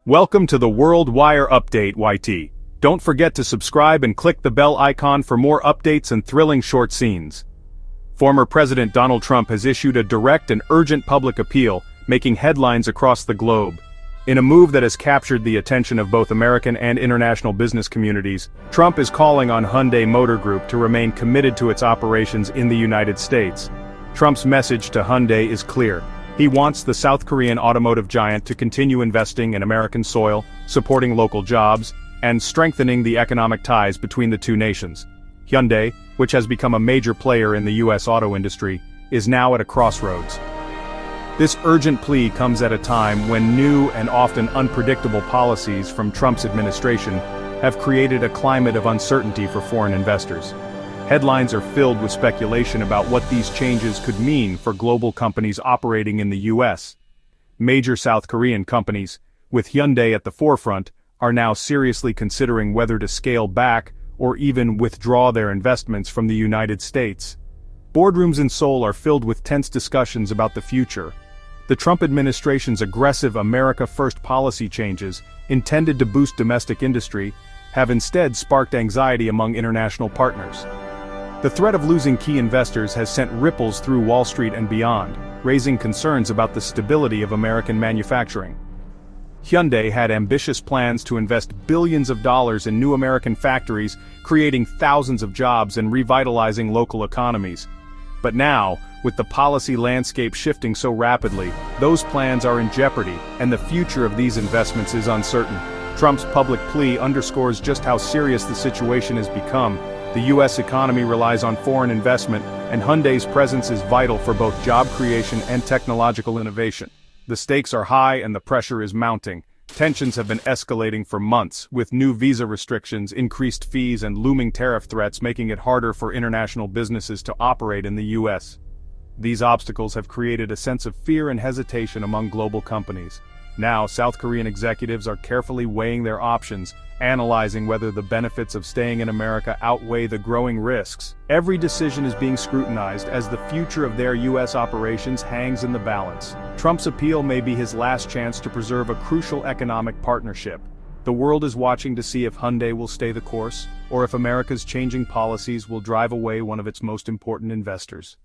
Welcome to the World Wire Update YT. Don't forget to subscribe and click the bell icon for more updates and thrilling short scenes. Former President Donald Trump has issued a direct and urgent public appeal, making headlines across the globe. In a move that has captured the attention of both American and international business communities, Trump is calling on Hyundai Motor Group to remain committed to its operations in the United States. Trump's message to Hyundai is clear. He wants the South Korean automotive giant to continue investing in American soil, supporting local jobs, and strengthening the economic ties between the two nations. Hyundai, which has become a major player in the U.S. auto industry, is now at a crossroads. This urgent plea comes at a time when new and often unpredictable policies from Trump's administration have created a climate of uncertainty for foreign investors. Headlines are filled with speculation about what these changes could mean for global companies operating in the U.S. Major South Korean companies, with Hyundai at the forefront, are now seriously considering whether to scale back or even withdraw their investments from the United States. Boardrooms in Seoul are filled with tense discussions about the future. The Trump administration's aggressive America First policy changes, intended to boost domestic industry, have instead sparked anxiety among international partners. The threat of losing key investors has sent ripples through Wall Street and beyond, raising concerns about the stability of American manufacturing. Hyundai had ambitious plans to invest billions of dollars in new American factories, creating thousands of jobs and revitalizing local economies. But now, with the policy landscape shifting so rapidly, those plans are in jeopardy, and the future of these investments is uncertain. Trump's public plea underscores just how serious the situation has become. The U.S. economy relies on foreign investment, and Hyundai's presence is vital for both job creation and technological innovation. The stakes are high and the pressure is mounting. Tensions have been escalating for months, with new visa restrictions, increased fees, and looming tariff threats making it harder for international businesses to operate in the U.S. These obstacles have created a sense of fear and hesitation among global companies. Now, South Korean executives are carefully weighing their options, analyzing whether the benefits of staying in America outweigh the growing risks. Every decision is being scrutinized as the future of their U.S. operations hangs in the balance. Trump's appeal may be his last chance to preserve a crucial economic partnership. The world is watching to see if Hyundai will stay the course, or if America's changing policies will drive away one of its most important investors.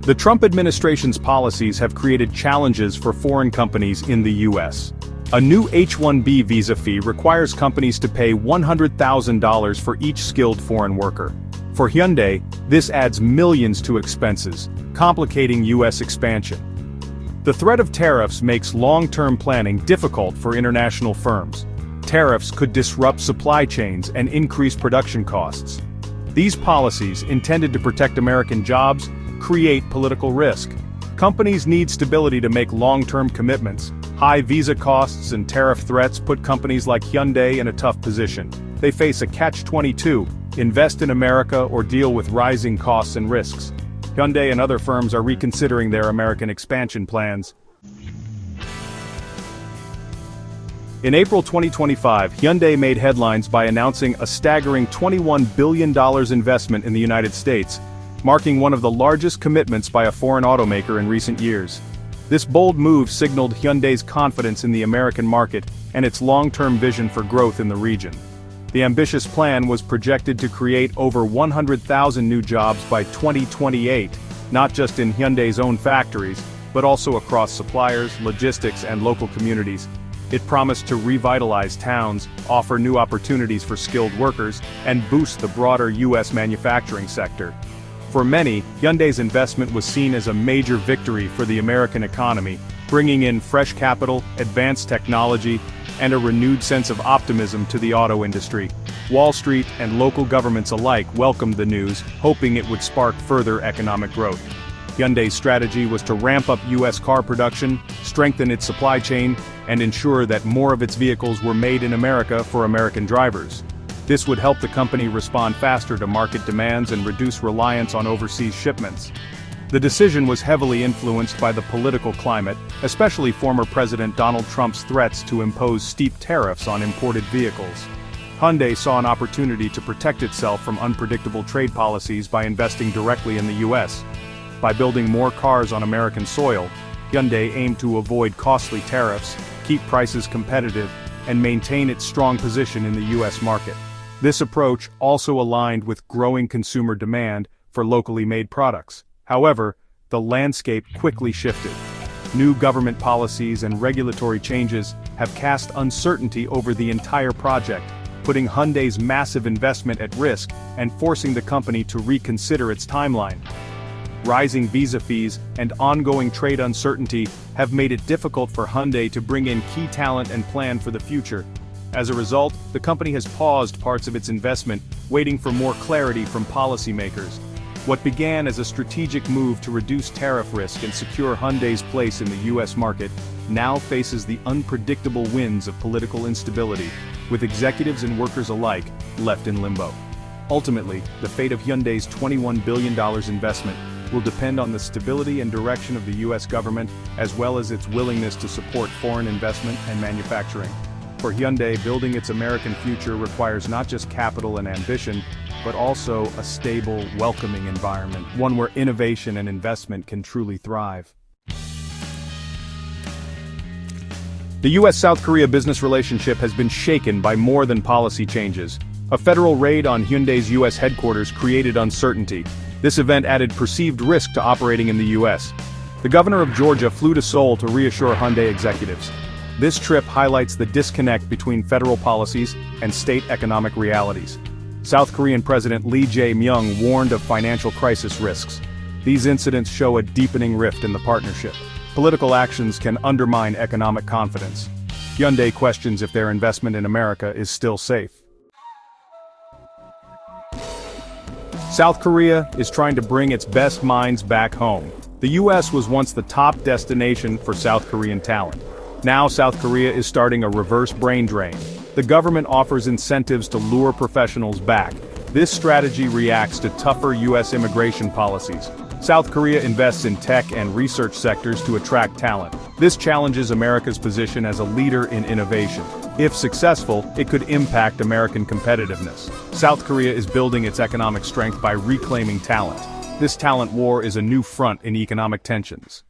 The Trump administration's policies have created challenges for foreign companies in the U.S. A new H-1B visa fee requires companies to pay $100,000 for each skilled foreign worker. For Hyundai, this adds millions to expenses, complicating U.S. expansion. The threat of tariffs makes long-term planning difficult for international firms. Tariffs could disrupt supply chains and increase production costs. These policies, intended to protect American jobs, create political risk. Companies need stability to make long-term commitments. High visa costs and tariff threats put companies like Hyundai in a tough position. They face a catch-22, invest in America or deal with rising costs and risks. Hyundai and other firms are reconsidering their American expansion plans. In April 2025, Hyundai made headlines by announcing a staggering $21 billion investment in the United States, marking one of the largest commitments by a foreign automaker in recent years. This bold move signaled Hyundai's confidence in the American market and its long-term vision for growth in the region. The ambitious plan was projected to create over 100,000 new jobs by 2028, not just in Hyundai's own factories, but also across suppliers, logistics, and local communities. It promised to revitalize towns, offer new opportunities for skilled workers, and boost the broader U.S. manufacturing sector. For many, Hyundai's investment was seen as a major victory for the American economy, bringing in fresh capital, advanced technology, and a renewed sense of optimism to the auto industry. Wall Street and local governments alike welcomed the news, hoping it would spark further economic growth. Hyundai's strategy was to ramp up U.S. car production, strengthen its supply chain, and ensure that more of its vehicles were made in America for American drivers. This would help the company respond faster to market demands and reduce reliance on overseas shipments. The decision was heavily influenced by the political climate, especially former President Donald Trump's threats to impose steep tariffs on imported vehicles. Hyundai saw an opportunity to protect itself from unpredictable trade policies by investing directly in the U.S. By building more cars on American soil, Hyundai aimed to avoid costly tariffs, keep prices competitive, and maintain its strong position in the U.S. market. This approach also aligned with growing consumer demand for locally made products. However, the landscape quickly shifted. New government policies and regulatory changes have cast uncertainty over the entire project, putting Hyundai's massive investment at risk and forcing the company to reconsider its timeline. Rising visa fees and ongoing trade uncertainty have made it difficult for Hyundai to bring in key talent and plan for the future. As a result, the company has paused parts of its investment, waiting for more clarity from policymakers. What began as a strategic move to reduce tariff risk and secure Hyundai's place in the U.S. market now faces the unpredictable winds of political instability, with executives and workers alike left in limbo. Ultimately, the fate of Hyundai's $21 billion investment will depend on the stability and direction of the U.S. government, as well as its willingness to support foreign investment and manufacturing. For Hyundai, building its American future requires not just capital and ambition, but also a stable, welcoming environment, one where innovation and investment can truly thrive. The U.S.-South Korea business relationship has been shaken by more than policy changes. A federal raid on Hyundai's U.S. headquarters created uncertainty. This event added perceived risk to operating in the U.S. The governor of Georgia flew to Seoul to reassure Hyundai executives. This trip highlights the disconnect between federal policies and state economic realities. South Korean President Lee Jae-myung warned of financial crisis risks. These incidents show a deepening rift in the partnership. Political actions can undermine economic confidence. Hyundai questions if their investment in America is still safe. South Korea is trying to bring its best minds back home. The U.S. was once the top destination for South Korean talent. Now South Korea is starting a reverse brain drain. The government offers incentives to lure professionals back. This strategy reacts to tougher U.S. immigration policies. South Korea invests in tech and research sectors to attract talent. This challenges America's position as a leader in innovation. If successful, it could impact American competitiveness. South Korea is building its economic strength by reclaiming talent. This talent war is a new front in economic tensions.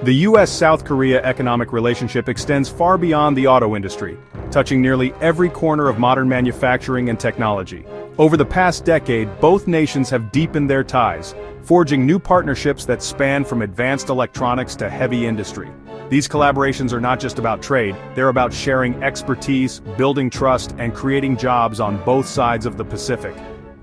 The U.S.-South Korea economic relationship extends far beyond the auto industry, touching nearly every corner of modern manufacturing and technology. Over the past decade, both nations have deepened their ties, forging new partnerships that span from advanced electronics to heavy industry. These collaborations are not just about trade, they're about sharing expertise, building trust, and creating jobs on both sides of the Pacific.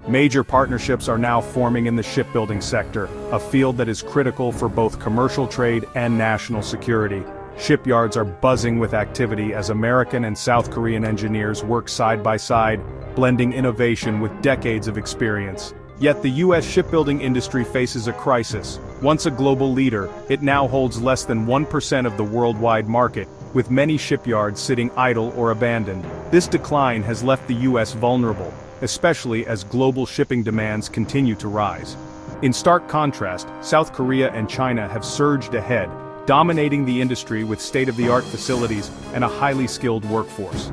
Major partnerships are now forming in the shipbuilding sector, a field that is critical for both commercial trade and national security. Shipyards are buzzing with activity as American and South Korean engineers work side by side, blending innovation with decades of experience. Yet the U.S. shipbuilding industry faces a crisis. Once a global leader, it now holds less than 1% of the worldwide market, with many shipyards sitting idle or abandoned. This decline has left the U.S. vulnerable, especially as global shipping demands continue to rise. In stark contrast, South Korea and China have surged ahead, dominating the industry with state-of-the-art facilities and a highly skilled workforce.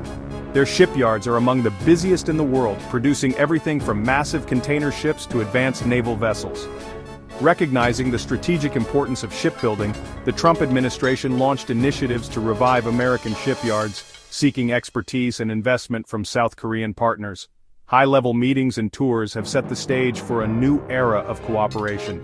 Their shipyards are among the busiest in the world, producing everything from massive container ships to advanced naval vessels. Recognizing the strategic importance of shipbuilding, the Trump administration launched initiatives to revive American shipyards, seeking expertise and investment from South Korean partners. High-level meetings and tours have set the stage for a new era of cooperation.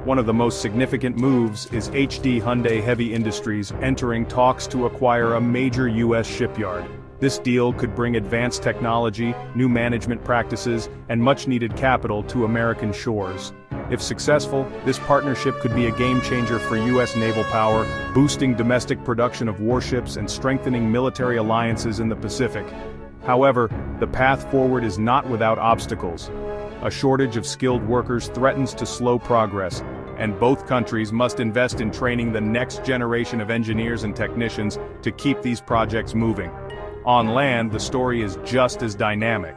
One of the most significant moves is HD Hyundai Heavy Industries entering talks to acquire a major U.S. shipyard. This deal could bring advanced technology, new management practices, and much-needed capital to American shores. If successful, this partnership could be a game-changer for U.S. naval power, boosting domestic production of warships and strengthening military alliances in the Pacific. However, the path forward is not without obstacles. A shortage of skilled workers threatens to slow progress, and both countries must invest in training the next generation of engineers and technicians to keep these projects moving. On land, the story is just as dynamic.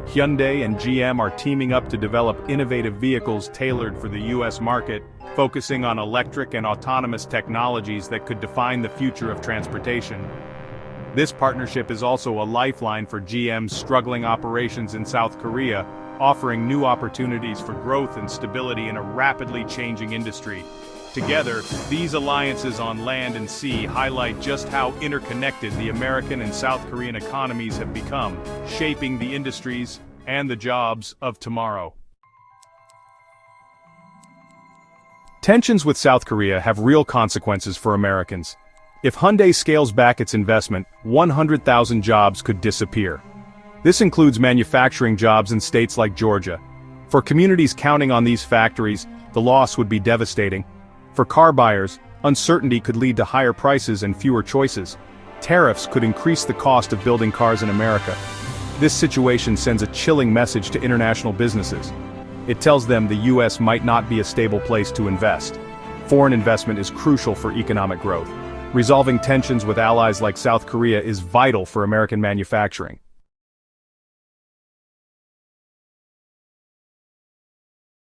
Hyundai and GM are teaming up to develop innovative vehicles tailored for the U.S. market, focusing on electric and autonomous technologies that could define the future of transportation. This partnership is also a lifeline for GM's struggling operations in South Korea, offering new opportunities for growth and stability in a rapidly changing industry. Together, these alliances on land and sea highlight just how interconnected the American and South Korean economies have become, shaping the industries and the jobs of tomorrow. Tensions with South Korea have real consequences for Americans. If Hyundai scales back its investment, 100,000 jobs could disappear. This includes manufacturing jobs in states like Georgia. For communities counting on these factories, the loss would be devastating. For car buyers, uncertainty could lead to higher prices and fewer choices. Tariffs could increase the cost of building cars in America. This situation sends a chilling message to international businesses. It tells them the US might not be a stable place to invest. Foreign investment is crucial for economic growth. Resolving tensions with allies like South Korea is vital for American manufacturing.